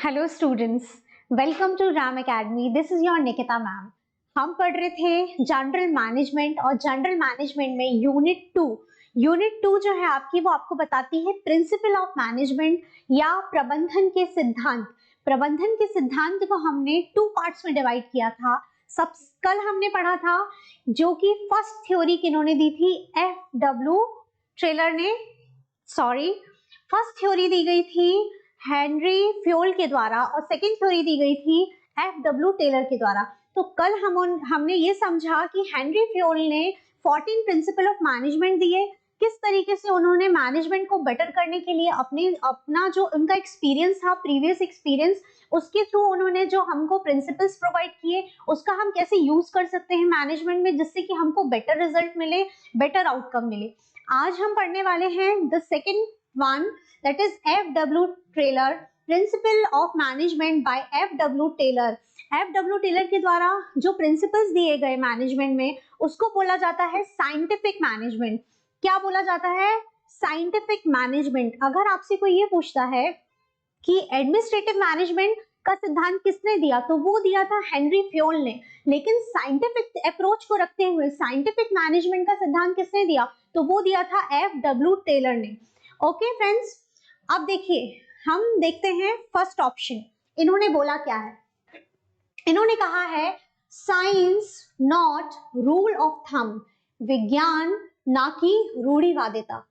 Hello students, welcome to Ram academy. This is your Nikita ma'am. हम पढ़ रहे थे जनरल मैनेजमेंट और जनरल मैनेजमेंट में यूनिट टू जो है आपकी, वो आपको बताती है प्रिंसिपल ऑफ मैनेजमेंट या प्रबंधन के सिद्धांत को हमने टू पार्ट्स में डिवाइड किया था। सब कल हमने पढ़ा था जो कि फर्स्ट थ्योरी किन्होंने दी थी, FW टेलर ने, फर्स्ट थ्योरी दी गई थी हेनरी फ्योल के द्वारा और सेकेंड थ्योरी दी गई थी FW टेलर के द्वारा। तो कल हमने ये समझा कि हेनरी फ्योल ने 14 प्रिंसिपल ऑफ मैनेजमेंट दिए, किस तरीके से उन्होंने मैनेजमेंट को बेटर करने के लिए अपना जो उनका एक्सपीरियंस था, प्रीवियस एक्सपीरियंस, उसके थ्रू उन्होंने जो हमको प्रिंसिपल्स प्रोवाइड किए, उसका हम कैसे यूज कर सकते हैं मैनेजमेंट में, जिससे कि हमको बेटर रिजल्ट मिले, बेटर आउटकम मिले। आज हम पढ़ने वाले हैं the second one, that is FW Taylor, Principle of Management by FW Taylor। FW Taylor के द्वारा जो प्रिंसिपल्स दिए गए मैनेजमेंट में, उसको बोला जाता है साइंटिफिक मैनेजमेंट। क्या बोला जाता है? Scientific management. अगर आपसे कोई ये पूछता है कि एडमिनिस्ट्रेटिव मैनेजमेंट का सिद्धांत किसने दिया, तो वो दिया था हेनरी फ्योल ने। लेकिन साइंटिफिक अप्रोच को रखते हुए साइंटिफिक मैनेजमेंट का सिद्धांत किसने दिया, तो वो दिया था FW टेलर ने। ओके फ्रेंड्स, अब देखिए, हम देखते हैं फर्स्ट ऑप्शन। इन्होंने बोला क्या है? इन्होंने कहा है science not rule of thumb, विज्ञान ना कि रूढ़िवादिता।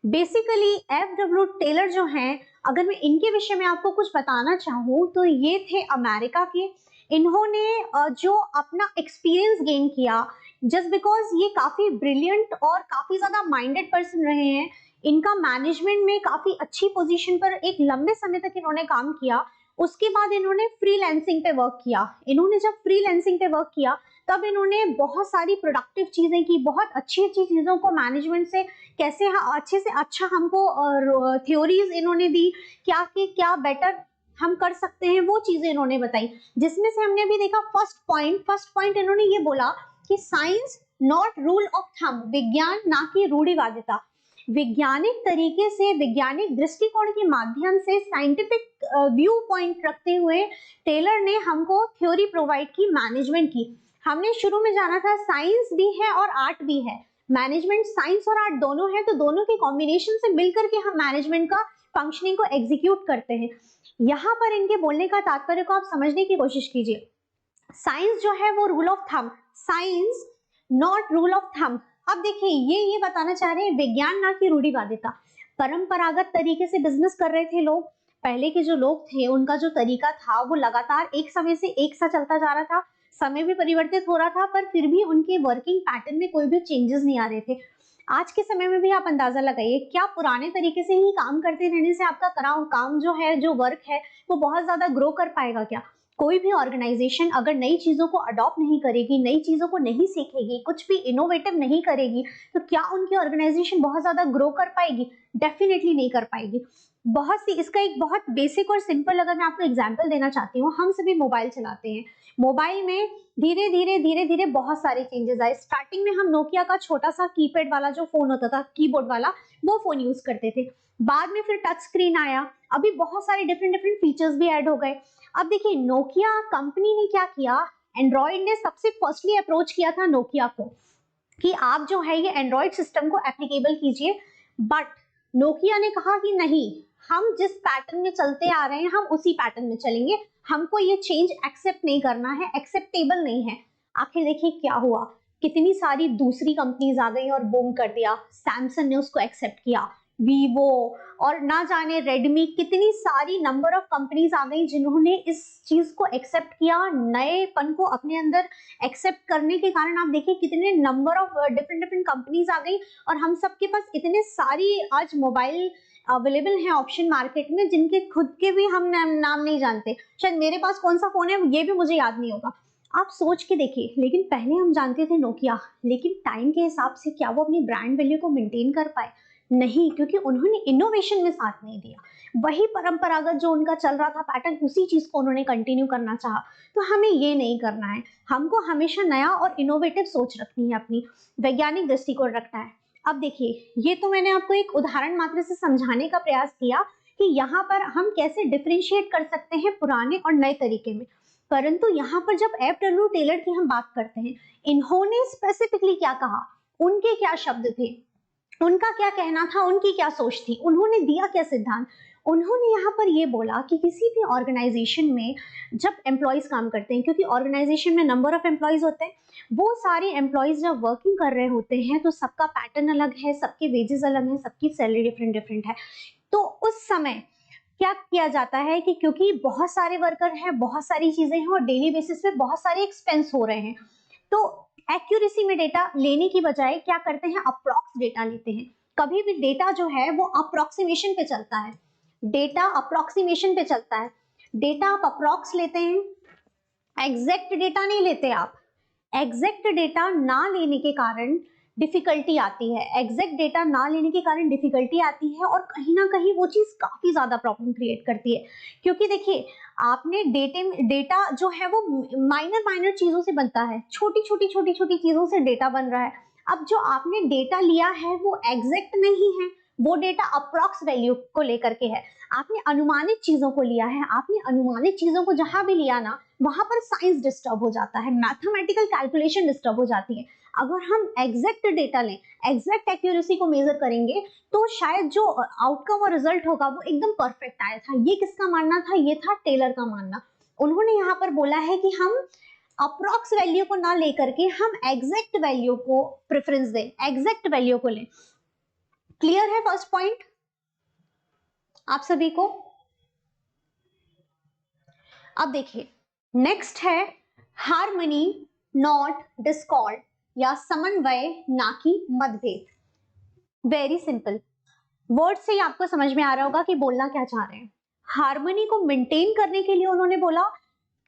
बेसिकली FW टेलर जो हैं, अगर मैं इनके विषय में आपको कुछ बताना चाहूँ तो ये थे अमेरिका के। इन्होंने जो अपना एक्सपीरियंस गेन किया, जस्ट बिकॉज ये काफी ब्रिलियंट और काफी ज्यादा माइंडेड पर्सन रहे हैं, इनका मैनेजमेंट में काफी अच्छी पोजीशन पर एक लंबे समय तक इन्होंने काम किया। उसके बाद इन्होंने फ्रीलांसिंग पे वर्क किया। इन्होंने जब फ्रीलांसिंग पे वर्क किया तब इन्होंने बहुत सारी प्रोडक्टिव चीजें की, बहुत अच्छी अच्छी चीजों को मैनेजमेंट से कैसे अच्छे से अच्छा हमको थ्योरीज इन्होंने दी, क्या बेटर हम कर सकते हैं, वो चीजें इन्होंने बताई। जिसमें से हमने अभी देखा फर्स्ट पॉइंट इन्होंने ये बोला कि science not rule of thumb, विज्ञान ना कि रूढ़िवादिता। वैज्ञानिक तरीके से, वैज्ञानिक दृष्टिकोण के माध्यम से, साइंटिफिक व्यू पॉइंट रखते हुए टेलर ने हमको थ्योरी प्रोवाइड की मैनेजमेंट की। हमने शुरू में जाना था साइंस भी है और आर्ट भी है, मैनेजमेंट साइंस और आर्ट दोनों है, तो दोनों के कॉम्बिनेशन से मिलकर के हम मैनेजमेंट का फंक्शनिंग को एग्जीक्यूट करते हैं। यहाँ पर इनके बोलने का तात्पर्य को आप समझने की कोशिश कीजिए। साइंस जो है वो rule of thumb, science not rule of thumb. अब देखिए, ये बताना चाह रहे हैं विज्ञान ना कि रूढ़िवादिता। परंपरागत तरीके से बिजनेस कर रहे थे लोग, पहले के जो लोग थे उनका जो तरीका था वो लगातार एक समय से एक सा चलता जा रहा था, समय भी परिवर्तित हो रहा था, पर फिर भी उनके वर्किंग पैटर्न में कोई भी चेंजेस नहीं आ रहे थे। आज के समय में भी आप अंदाजा लगाइए, क्या पुराने तरीके से ही काम करते रहने से आपका काम जो है, जो वर्क है, वो बहुत ज्यादा ग्रो कर पाएगा क्या? कोई भी ऑर्गेनाइजेशन अगर नई चीजों को अडॉप्ट नहीं करेगी, नई चीजों को नहीं सीखेगी, कुछ भी इनोवेटिव नहीं करेगी, तो क्या उनकी ऑर्गेनाइजेशन बहुत ज्यादा ग्रो कर पाएगी? डेफिनेटली नहीं कर पाएगी। इसका एक बहुत बेसिक और सिंपल अगर मैं आपको एग्जांपल देना चाहती हूँ, हम सभी मोबाइल चलाते हैं। मोबाइल में धीरे धीरे बहुत सारे चेंजेस आए। स्टार्टिंग में हम नोकिया का छोटा सा कीपैड वाला जो फोन होता था, कीबोर्ड वाला, वो फोन यूज करते थे। बाद में फिर टच स्क्रीन आया, अभी बहुत सारे डिफरेंट फीचर्स भी ऐड हो गए। अब देखिए, नोकिया कंपनी ने क्या किया, एंड्रॉइड ने सबसे फर्स्टली अप्रोच किया था नोकिया को कि आप जो है ये एंड्रॉइड सिस्टम को एप्लीकेबल कीजिए, बट नोकिया ने कहा कि नहीं, हम जिस पैटर्न में चलते आ रहे हैं हम उसी पैटर्न में चलेंगे, हमको ये चेंज एक्सेप्ट नहीं करना है, एक्सेप्टेबल नहीं है। आखिर देखिए क्या हुआ, कितनी सारी दूसरी कंपनीज आ गई और बूम कर दिया। सैमसंग ने उसको एक्सेप्ट किया, वीवो और ना जाने रेडमी, कितनी सारी नंबर ऑफ कंपनीज आ गई जिन्होंने इस चीज को एक्सेप्ट किया। नएपन को अपने अंदर एक्सेप्ट करने के कारण आप देखिए कितने नंबर ऑफ डिफरेंट कंपनीज आ गई, और हम सबके पास इतने सारी आज मोबाइल अवेलेबल हैं ऑप्शन मार्केट में, जिनके खुद के भी हम नाम नहीं जानते। शायद मेरे पास कौन सा फोन है ये भी मुझे याद नहीं होगा। आप सोच के देखिए, लेकिन पहले हम जानते थे नोकिया, लेकिन टाइम के हिसाब से क्या वो अपनी ब्रांड वैल्यू को मेंटेन कर पाए? नहीं, क्योंकि उन्होंने इनोवेशन में साथ नहीं दिया। वही परंपरागत जो उनका चल रहा था पैटर्न, उसी चीज को उन्होंने कंटिन्यू करना चाहा। तो हमें ये नहीं करना है, हमको हमेशा नया और इनोवेटिव सोच रखनी है, अपनी वैज्ञानिक दृष्टिकोण रखना है। अब देखिए, ये तो मैंने आपको एक उदाहरण मात्र से समझाने का प्रयास किया कि यहाँ पर हम कैसे डिफरेंशिएट कर सकते हैं पुराने और नए तरीके में। परंतु यहाँ पर जब एफ.डब्ल्यू. टेलर की हम बात करते हैं, इन्होंने स्पेसिफिकली क्या कहा, उनके क्या शब्द थे, उनका क्या कहना था, उनकी क्या सोच थी, उन्होंने दिया क्या सिद्धांत। उन्होंने यहाँ पर ये बोला कि किसी भी ऑर्गेनाइजेशन में जब एम्प्लॉयज काम करते हैं, क्योंकि ऑर्गेनाइजेशन में नंबर ऑफ एम्प्लॉयज होते हैं, वो सारे एम्प्लॉयज जब वर्किंग कर रहे होते हैं तो सबका पैटर्न अलग है, सबके वेजेस अलग है, सबकी सैलरी डिफरेंट डिफरेंट है। तो उस समय क्या किया जाता है कि क्योंकि बहुत सारे वर्कर हैं, बहुत सारी चीजें हैं और डेली बेसिस पे बहुत सारे एक्सपेंस हो रहे हैं, तो एक्यूरेसी में डेटा लेने की बजाय क्या करते हैं, अप्रॉक्स डेटा लेते हैं। कभी भी डेटा जो है वो अप्रोक्सीमेशन पे चलता है, डेटा अप्रोक्सीमेशन पे चलता है। डेटा आप अप्रॉक्स लेते हैं, एग्जैक्ट डेटा नहीं लेते आप। एग्जैक्ट डेटा ना लेने के कारण डिफिकल्टी आती है, एग्जैक्ट डेटा ना लेने के कारण डिफिकल्टी आती है और कहीं ना कहीं वो चीज काफी ज्यादा प्रॉब्लम क्रिएट करती है। क्योंकि देखिए, आपने डेटा जो है वो माइनर चीजों से बनता है, छोटी छोटी चीजों से डेटा बन रहा है। अब जो आपने डेटा लिया है वो एग्जैक्ट नहीं है, वो डेटा अप्रॉक्स वैल्यू को लेकर के है, आपने अनुमानित चीजों को लिया है। आपने अनुमानित चीजों को जहां भी लिया ना, वहां पर साइंस डिस्टर्ब हो जाता है, मैथमेटिकल कैलकुलेशन डिस्टर्ब हो जाती है। अगर हम एग्जैक्ट डेटा लें, एग्जैक्ट एक्यूरेसी को मेजर करेंगे, तो शायद जो आउटकम और रिजल्ट होगा वो एकदम परफेक्ट आया था। ये किसका मानना था, ये था टेलर का मानना। उन्होंने यहाँ पर बोला है कि हम अप्रॉक्स वैल्यू को ना लेकर के हम एग्जैक्ट वैल्यू को प्रेफरेंस दें, एग्जैक्ट वैल्यू को लें। क्लियर है फर्स्ट पॉइंट आप सभी को? अब देखिए, नेक्स्ट है हार्मनी नॉट डिस्कॉर्ड, या समन्वय ना कि मतभेद। वेरी सिंपल, वर्ड से ही आपको समझ में आ रहा होगा कि बोलना क्या चाह रहे हैं। हार्मनी को मेंटेन करने के लिए उन्होंने बोला,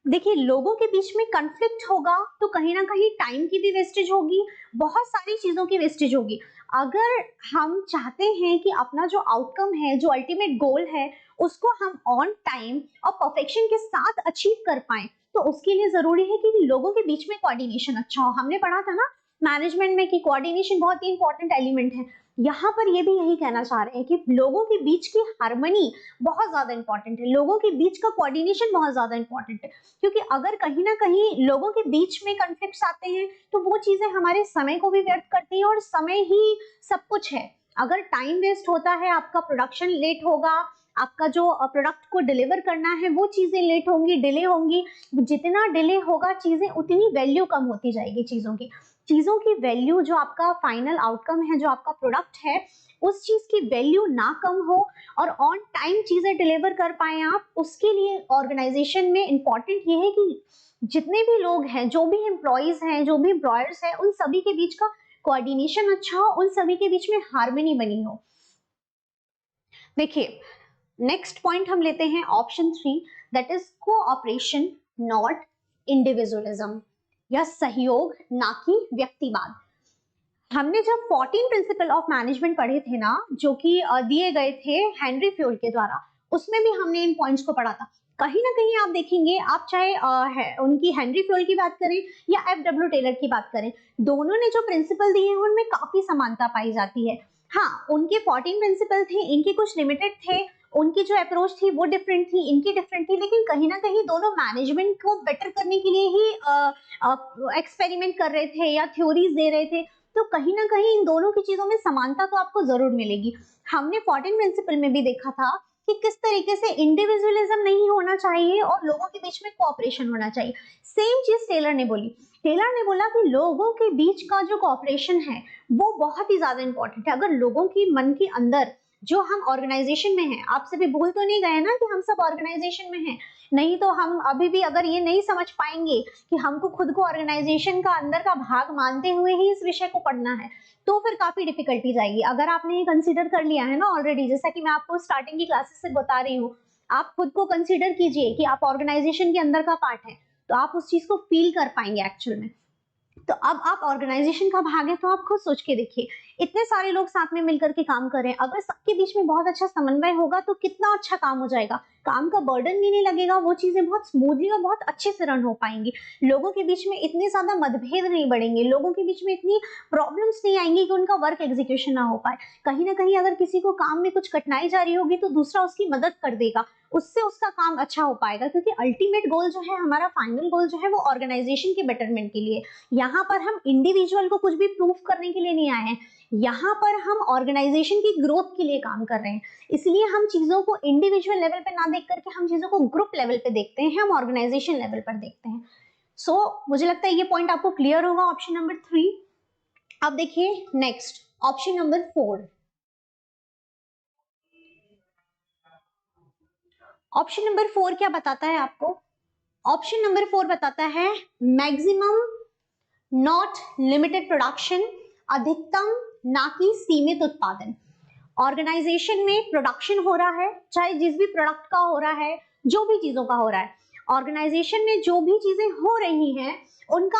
देखिए लोगों के बीच में कन्फ्लिक्ट होगा तो कहीं ना कहीं टाइम की भी वेस्टेज होगी, बहुत सारी चीजों की वेस्टेज होगी। अगर हम चाहते हैं कि अपना जो आउटकम है, जो अल्टीमेट गोल है, उसको हम ऑन टाइम और परफेक्शन के साथ अचीव कर पाए, तो उसके लिए जरूरी है कि लोगों के बीच में कोऑर्डिनेशन अच्छा हो। हमने पढ़ा था ना मैनेजमेंट में कि कोऑर्डिनेशन बहुत ही इंपॉर्टेंट एलिमेंट है। यहाँ पर ये भी यही कहना चाह रहे हैं कि लोगों के बीच की हार्मनी बहुत ज्यादा इंपॉर्टेंट है, लोगों के बीच का कोऑर्डिनेशन बहुत ज्यादा इंपॉर्टेंट है। क्योंकि अगर कहीं ना कहीं लोगों के बीच में कॉन्फ्लिक्ट्स आते हैं तो वो चीजें हमारे समय को भी व्यर्थ करती हैं, और समय ही सब कुछ है। अगर टाइम वेस्ट होता है, आपका प्रोडक्शन लेट होगा, आपका जो प्रोडक्ट को डिलीवर करना है वो चीजें लेट होंगी, डिले होंगी। जितना डिले होगा चीजें उतनी वैल्यू कम होती जाएगी चीजों की वैल्यू, जो आपका फाइनल आउटकम है, जो आपका प्रोडक्ट है, उस चीज की वैल्यू ना कम हो और ऑन टाइम चीजें डिलीवर कर पाए आप। उसके लिए ऑर्गेनाइजेशन में इंपॉर्टेंट ये है कि जितने भी लोग हैं, जो भी एम्प्लॉयज हैं, जो भी एम्प्लॉयर्स हैं, उन सभी के बीच का कोऑर्डिनेशन अच्छा हो, उन सभी के बीच में हार्मनी बनी हो। देखिए, नेक्स्ट पॉइंट हम लेते हैं option 3, that is cooperation not individualism, या सहयोग ना कि व्यक्तिवाद। हमने जब 14 प्रिंसिपल ऑफ मैनेजमेंट पढ़े थे ना, जो कि दिए गए थे हेनरी फ्योल के द्वारा, उसमें भी हमने इन पॉइंट्स को पढ़ा था। कहीं ना कहीं आप देखेंगे, आप चाहे उनकी हेनरी फ्योल की बात करें या एफ.डब्ल्यू. टेलर की बात करें, दोनों ने जो प्रिंसिपल दिए हैं उनमें काफी समानता पाई जाती है। हाँ, उनके 14 प्रिंसिपल थे, इनके कुछ लिमिटेड थे, उनकी जो अप्रोच थी वो डिफरेंट थी, इनकी डिफरेंट थी, लेकिन कहीं ना कहीं दोनों मैनेजमेंट को बेटर करने के लिए ही एक्सपेरिमेंट कर रहे थे या थ्योरीज दे रहे थे। तो कहीं ना कहीं इन दोनों की चीजों में समानता तो आपको जरूर मिलेगी। हमने 14 प्रिंसिपल में भी देखा था कि किस तरीके से इंडिविजुअलिज्म नहीं होना चाहिए और लोगों के बीच में कोऑपरेशन होना चाहिए। सेम चीज टेलर ने बोली। टेलर ने बोला कि लोगों के बीच का जो कोऑपरेशन है वो बहुत ही ज्यादा इंपॉर्टेंट है। अगर लोगों की मन के अंदर, जो हम ऑर्गेनाइजेशन में हैं, आप सभी भूल तो नहीं गए ना कि हम सब ऑर्गेनाइजेशन में हैं? नहीं तो हम अभी भी अगर ये नहीं समझ पाएंगे कि हमको खुद को ऑर्गेनाइजेशन का अंदर का भाग मानते हुए ही इस विषय को पढ़ना है, तो फिर काफी डिफिकल्टीज आएगी। अगर आपने ये कंसीडर कर लिया है ना ऑलरेडी, जैसा कि मैं आपको स्टार्टिंग की क्लासेस से बता रही हूँ, आप खुद को कंसीडर कीजिए कि आप ऑर्गेनाइजेशन के अंदर का पार्ट है, तो आप उस चीज को फील कर पाएंगे एक्चुअल में। तो अब आप ऑर्गेनाइजेशन का भाग है, तो आप खुद सोच के देखिए, इतने सारे लोग साथ में मिलकर के काम कर रहे हैं, अगर सबके बीच में बहुत अच्छा समन्वय होगा तो कितना अच्छा काम हो जाएगा, काम का बर्डन भी नहीं लगेगा, वो चीजें बहुत स्मूथली और बहुत अच्छे से रन हो पाएंगी, लोगों के बीच में इतने ज्यादा मतभेद नहीं बढ़ेंगे, लोगों के बीच में इतनी प्रॉब्लम्स नहीं आएंगी कि उनका वर्क एग्जीक्यूशन ना हो पाए। कहीं ना कहीं अगर किसी को काम में कुछ कठिनाई जा रही होगी तो दूसरा उसकी मदद कर देगा, उससे उसका काम अच्छा हो पाएगा, क्योंकि अल्टीमेट गोल जो है, हमारा फाइनल गोल जो है वो ऑर्गेनाइजेशन के बेटरमेंट के लिए। यहाँ पर हम इंडिविजुअल को कुछ भी प्रूव करने के लिए नहीं आए हैं, यहाँ पर हम ऑर्गेनाइजेशन की ग्रोथ के लिए काम कर रहे हैं। इसलिए हम चीजों को इंडिविजुअल लेवल पे ना देख करके हम चीजों को ग्रुप लेवल पे देखते हैं, हम ऑर्गेनाइजेशन लेवल पर देखते हैं। मुझे लगता है ये पॉइंट आपको क्लियर होगा ऑप्शन नंबर 3। अब देखिए next option number 4। Option number 4 क्या बताता है आपको? ऑप्शन नंबर 4 बताता है मैक्सिमम नॉट लिमिटेड प्रोडक्शन, अधिकतम ना कि सीमित उत्पादन। ऑर्गेनाइजेशन में प्रोडक्शन हो रहा है, चाहे जिस भी प्रोडक्ट का हो रहा है, जो भी चीजों का हो रहा है, ऑर्गेनाइजेशन में जो भी चीजें हो रही हैं उनका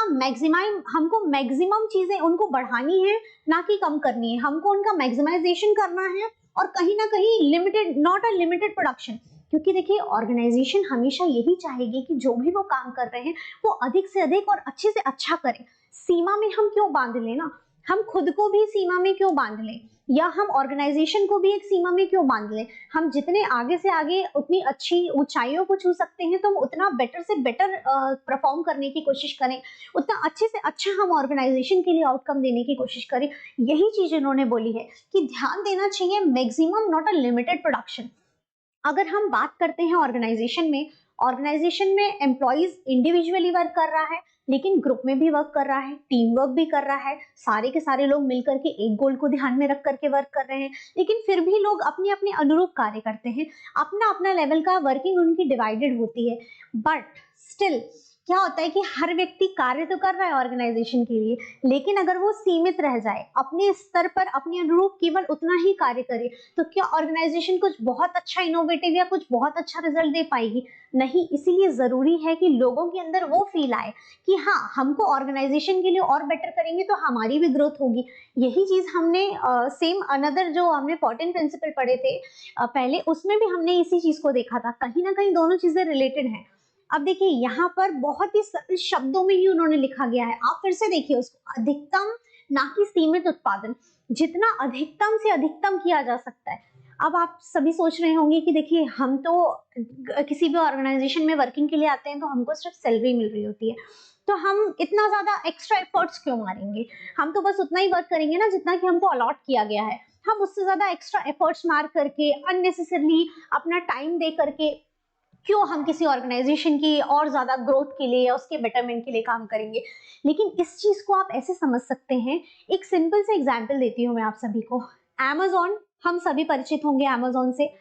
हमको मैक्सिमम चीजें उनको बढ़ानी है, ना कि कम करनी है, हमको उनका मैक्सिमाइजेशन करना है, और कहीं ना कहीं limited, not a limited production. क्योंकि देखिए ऑर्गेनाइजेशन हमेशा यही चाहेगी कि जो भी वो काम कर रहे हैं वो अधिक से अधिक और अच्छे से अच्छा करें। सीमा में हम क्यों बांध लें ना, हम खुद को भी सीमा में क्यों बांध लें, या हम ऑर्गेनाइजेशन को भी एक सीमा में क्यों बांध लें। हम जितने आगे से आगे उतनी अच्छी ऊंचाइयों को छू सकते हैं तो हम उतना बेटर से बेटर परफॉर्म करने की कोशिश करें, उतना अच्छे से अच्छा हम ऑर्गेनाइजेशन के लिए आउटकम देने की कोशिश करें। यही चीज इन्होंने बोली है कि ध्यान देना चाहिए maximum not a limited production. अगर हम बात करते हैं ऑर्गेनाइजेशन में एम्प्लॉइज इंडिविजुअली वर्क कर रहा है, लेकिन ग्रुप में भी वर्क कर रहा है, टीम वर्क भी कर रहा है, सारे के सारे लोग मिलकर के एक गोल को ध्यान में रख करके वर्क कर रहे हैं, लेकिन फिर भी लोग अपने अपने अनुरूप कार्य करते हैं, अपना अपना लेवल का वर्किंग उनकी डिवाइडेड होती है। बट स्टिल क्या होता है कि हर व्यक्ति कार्य तो कर रहा है ऑर्गेनाइजेशन के लिए, लेकिन अगर वो सीमित रह जाए, अपने स्तर पर अपने अनुरूप केवल उतना ही कार्य करे, तो क्या ऑर्गेनाइजेशन कुछ बहुत अच्छा इनोवेटिव या कुछ बहुत अच्छा रिजल्ट दे पाएगी? नहीं। इसीलिए जरूरी है कि लोगों के अंदर वो फील आए कि हाँ, हमको ऑर्गेनाइजेशन के लिए और बेटर करेंगे तो हमारी भी ग्रोथ होगी। यही चीज हमने सेम अनदर जो हमने 14 प्रिंसिपल पढ़े थे पहले, उसमें भी हमने इसी चीज को देखा था, कहीं ना कहीं दोनों चीजें रिलेटेड हैं। अब देखिए यहाँ पर बहुत ही सरल शब्दों में ही उन्होंने लिखा गया है, आप फिर से देखिए उसको, अधिकतम ना कि सीमित उत्पादन, जितना अधिकतम से अधिकतम किया जा सकता है। अब आप सभी सोच रहे होंगे कि देखिए हम तो किसी भी ऑर्गेनाइजेशन में वर्किंग के लिए आते हैं तो हमको सिर्फ सैलरी मिल रही होती है, तो हम इतना ज्यादा एक्स्ट्रा एफर्ट्स क्यों मारेंगे, हम तो बस उतना ही वर्क करेंगे ना जितना कि हमको अलॉट किया गया है। हम उससे ज्यादा एक्स्ट्रा एफर्ट्स मार करके अननेसेसरली अपना टाइम दे करके क्यों हम किसी ऑर्गेनाइजेशन की और ज्यादा ग्रोथ के लिए या उसके बेटरमेंट के लिए काम करेंगे। लेकिन इस चीज को आप ऐसे समझ सकते हैं, एक सिंपल से एग्जांपल देती हूँ मैं आप सभी को। Amazon, हम सभी परिचित होंगे Amazon से।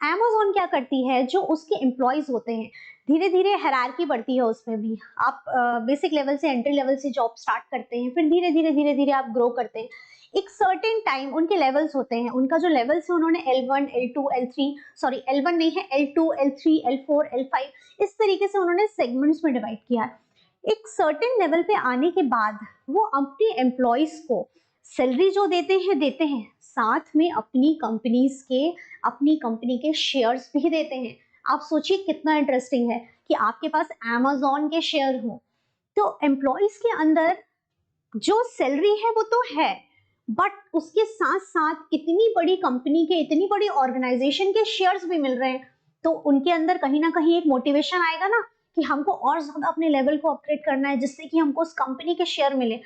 Amazon क्या करती है, जो उसके एम्प्लॉयज होते हैं, धीरे धीरे हायरार्की बढ़ती है उसमें भी। आप बेसिक लेवल से, एंट्री लेवल से जॉब स्टार्ट करते हैं, फिर धीरे धीरे आप ग्रो करते हैं। एक सर्टेन टाइम उनके लेवल्स होते हैं, उनका जो लेवल्स है उन्होंने L1, L2, L3, sorry L1 नहीं है, L2, L3, L4, L5, इस तरीके से उन्होंने सेगमेंट्स में डिवाइड किया। एक सर्टेन लेवल पे आने के बाद वो अपने एम्प्लॉइज को सैलरी जो देते हैं, साथ में अपनी कंपनी के शेयर्स भी देते हैं। आप सोचिए कितना इंटरेस्टिंग है कि आपके पास Amazon के शेयर हो, तो एम्प्लॉइज के अंदर जो सैलरी है वो तो है, बट उसके साथ साथ इतनी बड़ी कंपनी के, इतनी बड़ी ऑर्गेनाइजेशन के शेयर्स भी मिल रहे हैं, तो उनके अंदर कहीं ना कहीं एक मोटिवेशन आएगा ना कि हमको और ज्यादा अपने लेवल को अपग्रेड करना है, जिससे कि हमको उस कंपनी के शेयर मिले,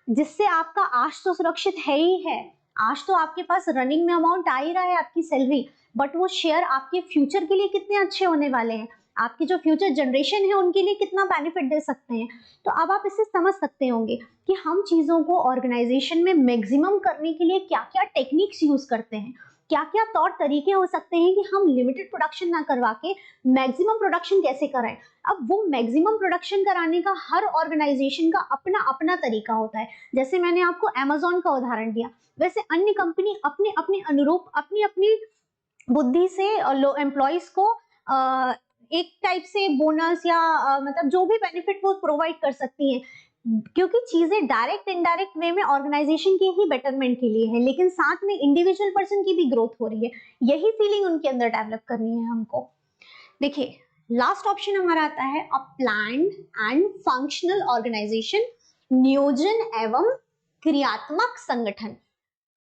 जिससे आपका आज तो सुरक्षित है ही है, आज तो आपके पास रनिंग में अमाउंट आ ही रहा है आपकी सैलरी, बट वो शेयर आपके फ्यूचर के लिए कितने अच्छे होने वाले हैं, आपकी जो फ्यूचर जनरेशन है उनके लिए कितना बेनिफिट दे सकते हैं। तो अब आप इसे समझ सकते होंगे कि हम चीजों को ऑर्गेनाइजेशन में मैक्सिमम करने के लिए क्या क्या टेक्निक्स यूज करते हैं, क्या क्या तौर तरीके हो सकते हैं कि हम लिमिटेड प्रोडक्शन ना करवा के मैक्सिमम प्रोडक्शन कैसे कराएं। अब वो मैक्सिमम प्रोडक्शन कराने का हर ऑर्गेनाइजेशन का अपना अपना तरीका होता है। जैसे मैंने आपको Amazon का उदाहरण दिया, वैसे अन्य कंपनी अपने अपने अनुरूप अपनी अपनी बुद्धि से एम्प्लॉइज को एक टाइप से बोनस या मतलब जो भी बेनिफिट वो प्रोवाइड कर सकती हैं। क्योंकि चीजें डायरेक्ट इनडायरेक्ट वे में ऑर्गेनाइजेशन के ही बेटरमेंट के लिए है, लेकिन साथ में इंडिविजुअल पर्सन की भी ग्रोथ हो रही है, यही फीलिंग उनके अंदर डेवलप करनी है हमको। देखिए लास्ट ऑप्शन हमारा आता है a planned and functional organisation, नियोजन एवं क्रियात्मक संगठन।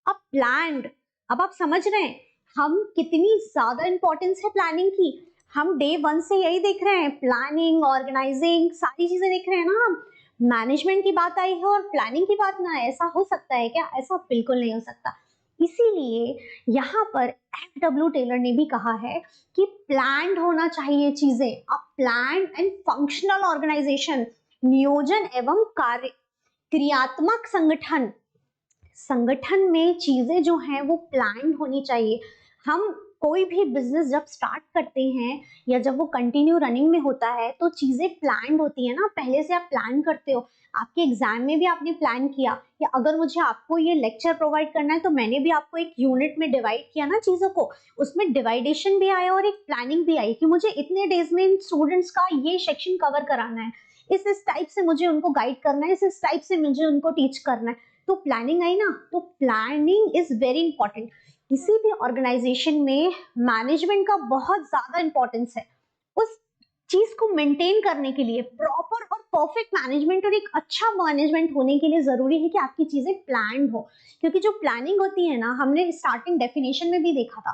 अब प्लान्ड, अब आप समझ रहे हैं हम कितनी ज्यादा इंपॉर्टेंस है प्लानिंग की। हम डे 1 से यही देख रहे हैं, प्लानिंग, ऑर्गेनाइजिंग, सारी चीजें देख रहे हैं ना हम। मैनेजमेंट की बात आई है और प्लानिंग की बात ना, ऐसा हो सकता है क्या? ऐसा बिल्कुल नहीं हो सकता। इसीलिए यहाँ पर एफ.डब्ल्यू. टेलर ने भी कहा है कि प्लान्ड होना चाहिए चीजें, a planned and functional organisation, नियोजन एवं कार्य क्रियात्मक संगठन। संगठन में चीजें जो हैं वो प्लान्ड होनी चाहिए। हम कोई भी बिजनेस जब स्टार्ट करते हैं या जब वो कंटिन्यू रनिंग में होता है तो चीजें प्लान्ड होती है ना, पहले से आप प्लान करते हो। आपके एग्जाम में भी आपने प्लान किया, या अगर मुझे आपको ये लेक्चर प्रोवाइड करना है तो मैंने भी आपको एक यूनिट में डिवाइड किया ना चीजों को, उसमें डिवाइडेशन भी आया और एक प्लानिंग भी आई कि मुझे इतने डेज में इन स्टूडेंट्स का ये सेक्शन कवर कराना है, इस टाइप से मुझे उनको गाइड करना है, इस टाइप से मुझे उनको टीच करना है। तो प्लानिंग आई ना, तो प्लानिंग इज वेरी इंपॉर्टेंट। किसी भी ऑर्गेनाइजेशन में मैनेजमेंट का बहुत ज्यादा इंपॉर्टेंस है। उस चीज को मेंटेन करने के लिए प्रॉपर और परफेक्ट मैनेजमेंट और एक अच्छा मैनेजमेंट होने के लिए जरूरी है कि आपकी चीजें प्लान्ड हो। क्योंकि जो प्लानिंग होती है ना, हमने स्टार्टिंग डेफिनेशन में भी देखा था,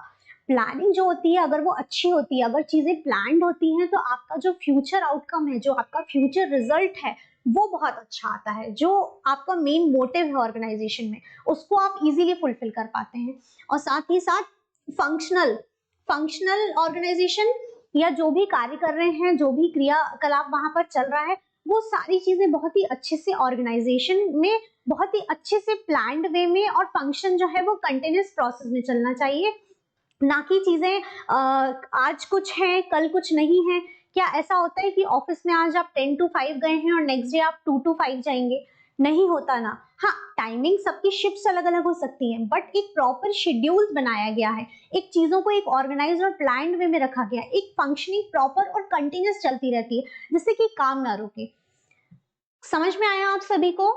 प्लानिंग जो होती है अगर वो अच्छी होती है, अगर चीजें प्लान्ड होती हैं तो आपका जो फ्यूचर आउटकम है, जो आपका फ्यूचर रिजल्ट है वो बहुत अच्छा आता है। जो आपका मेन मोटिव है ऑर्गेनाइजेशन में, उसको आप इजीली फुलफिल कर पाते हैं। और साथ ही साथ फंक्शनल ऑर्गेनाइजेशन, या जो भी कार्य कर रहे हैं, जो भी क्रियाकलाप वहां पर चल रहा है, वो सारी चीजें बहुत ही अच्छे से ऑर्गेनाइजेशन में बहुत ही अच्छे से प्लान्ड वे में, और फंक्शन जो है वो कंटिन्यूस प्रोसेस में चलना चाहिए, ना कि चीजें आज कुछ है कल कुछ नहीं है। क्या ऐसा होता है कि ऑफिस में आज आप 10 to 5 गए हैं और नेक्स्ट डे आप 2 to 5 जाएंगे? नहीं होता ना। हाँ, टाइमिंग सबकी शिफ्ट्स अलग अलग हो सकती हैं, बट एक प्रॉपर शेड्यूल बनाया गया है, एक चीजों को एक ऑर्गेनाइज और प्लान्ड वे में रखा गया है, एक फंक्शनिंग प्रॉपर और कंटिन्यूस चलती रहती है जिससे कि काम ना रुके। समझ में आया आप सभी को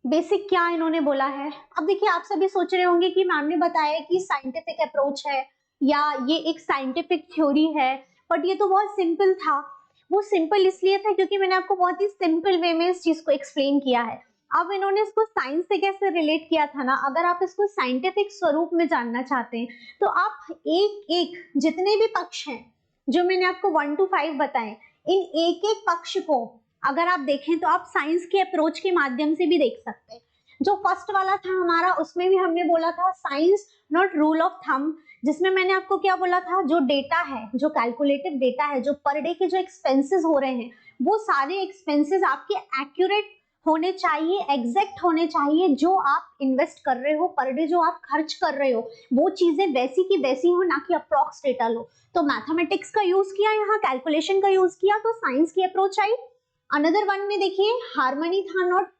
बेसिक क्या इन्होंने बोला है? अब देखिए आप सभी सोच रहे होंगे कि मैम ने बताया कि साइंटिफिक अप्रोच है या ये एक साइंटिफिक थ्योरी है, बट ये तो बहुत सिंपल था। वो सिंपल इसलिए था क्योंकि मैंने आपको बहुत ही सिंपल वे में इस चीज को एक्सप्लेन किया है। अब इन्होंने इसको साइंस से कैसे रिलेट किया था ना, अगर आप इसको साइंटिफिक स्वरूप में जानना चाहते हैं तो आप एक एक जितने भी पक्ष हैं जो मैंने आपको 1 to 5 बताए, इन एक एक पक्ष को अगर आप देखें तो आप साइंस के अप्रोच के माध्यम से भी देख सकते हैं। जो फर्स्ट वाला था हमारा, उसमें भी हमने बोला था science not rule of thumb, जिसमें मैंने आपको क्या बोला था, जो डेटा है, जो कैलकुलेटिव डेटा है, जो पर डे के जो एक्सपेंसेस हो रहे हैं, वो सारे एक्सपेंसेस आपके एक्यूरेट होने चाहिए, एग्जैक्ट होने चाहिए। जो आप इन्वेस्ट कर रहे हो पर डे, जो आप खर्च कर रहे हो, वो चीजें वैसी की वैसी हो, ना कि अप्रॉक्स डेटा लो। तो मैथमेटिक्स का यूज किया, यहाँ कैलकुलेशन का यूज किया, तो साइंस की अप्रोच आई। अनदर वन में देखिए हार्मनी था, नॉट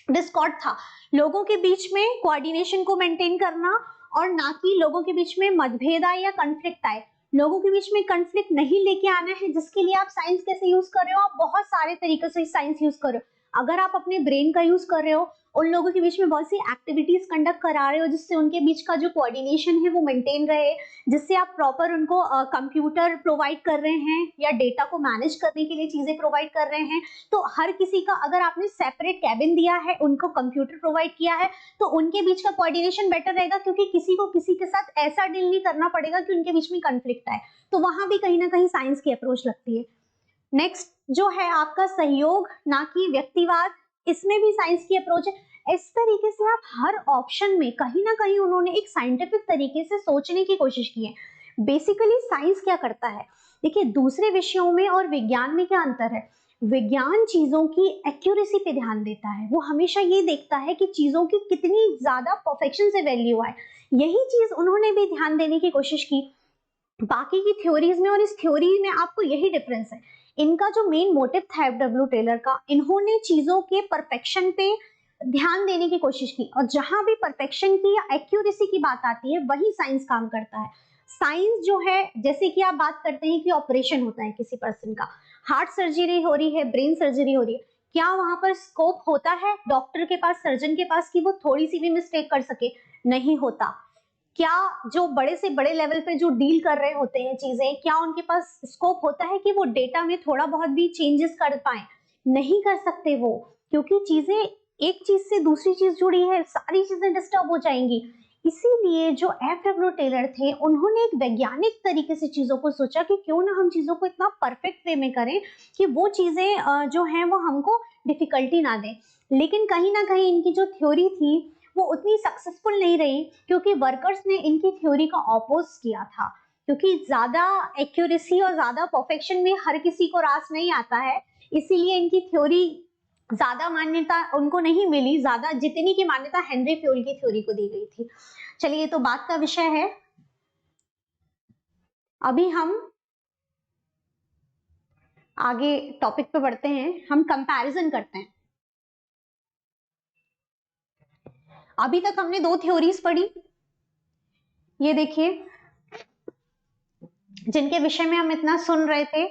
डिस्कॉर्ड था, लोगों के बीच में कोऑर्डिनेशन को मेंटेन करना, और ना कि लोगों के बीच में मतभेद आए या कॉन्फ्लिक्ट आए। लोगों के बीच में कॉन्फ्लिक्ट नहीं लेके आना है, जिसके लिए आप साइंस कैसे यूज कर रहे हो, आप बहुत सारे तरीके से साइंस यूज कर रहे हो। अगर आप अपने ब्रेन का यूज कर रहे हो, उन लोगों के बीच में बहुत सी एक्टिविटीज कंडक्ट करा रहे हो जिससे उनके बीच का जो कोऑर्डिनेशन है वो मेंटेन रहे, जिससे आप प्रॉपर उनको कंप्यूटर प्रोवाइड कर रहे हैं या डेटा को मैनेज करने के लिए चीजें प्रोवाइड कर रहे हैं, तो हर किसी का अगर आपने सेपरेट कैबिन दिया है, उनको कंप्यूटर प्रोवाइड किया है, तो उनके बीच का कोऑर्डिनेशन बेटर रहेगा, क्योंकि किसी को किसी के साथ ऐसा डील नहीं करना पड़ेगा कि उनके बीच में कॉन्फ्लिक्ट आए। तो वहां भी कहीं ना कहीं साइंस की अप्रोच लगती है। नेक्स्ट जो है आपका सहयोग, ना कि व्यक्तिवाद, इसमें भी साइंस की अप्रोच है। इस तरीके से आप हर ऑप्शन में कहीं ना कहीं उन्होंने एक साइंटिफिक तरीके से सोचने की कोशिश की है। बेसिकली साइंस क्या करता है, देखिए दूसरे विषयों में और विज्ञान में क्या अंतर है। विज्ञान चीजों की एक्यूरेसी पे ध्यान देता है, वो हमेशा ये देखता है कि चीजों की कितनी ज्यादा परफेक्शन से वैल्यू आए। यही चीज उन्होंने भी ध्यान देने की कोशिश की बाकी की थ्योरीज में, और इस थ्योरी में आपको यही डिफरेंस है। इनका जो मेन मोटिव था एफ.डब्ल्यू. टेलर का, इन्होंने चीजों के परफेक्शन पे ध्यान देने की कोशिश की, और जहां भी परफेक्शन की या एक्यूरेसी की बात आती है वही साइंस काम करता है। साइंस जो है, जैसे कि आप बात करते हैं कि ऑपरेशन होता है किसी पर्सन का, हार्ट सर्जरी हो रही है, ब्रेन सर्जरी हो रही है, क्या वहां पर स्कोप होता है डॉक्टर के पास, सर्जन के पास कि वो थोड़ी सी भी मिस्टेक कर सके? नहीं होता। क्या जो बड़े से बड़े लेवल पे जो डील कर रहे होते हैं चीजें, क्या उनके पास स्कोप होता है कि वो डेटा में थोड़ा बहुत भी चेंजेस कर पाए? नहीं कर सकते वो, क्योंकि चीजें एक चीज से दूसरी चीज जुड़ी है, सारी चीजें डिस्टर्ब हो जाएंगी। इसीलिए जो एफ.डब्ल्यू. टेलर थे, उन्होंने एक वैज्ञानिक तरीके से चीजों को सोचा कि क्यों ना हम चीजों को इतना परफेक्ट वे में करें कि वो चीजें जो हैं वो हमको डिफिकल्टी ना दें। लेकिन कहीं ना कहीं इनकी जो थ्योरी थी वो उतनी सक्सेसफुल नहीं रही, क्योंकि वर्कर्स ने इनकी थ्योरी का ऑपोज किया था, क्योंकि ज्यादा एक्यूरेसी और ज्यादा परफेक्शन में हर किसी को रास नहीं आता है। इसीलिए इनकी थ्योरी ज्यादा मान्यता उनको नहीं मिली, ज्यादा जितनी की मान्यता हेनरी फ्योल की थ्योरी को दी गई थी। चलिए, तो बात का विषय है, अभी हम आगे टॉपिक पे बढ़ते हैं, हम कंपैरिजन करते हैं। अभी तक हमने दो थ्योरीज पढ़ी, ये देखिए, जिनके विषय में हम इतना सुन रहे थे,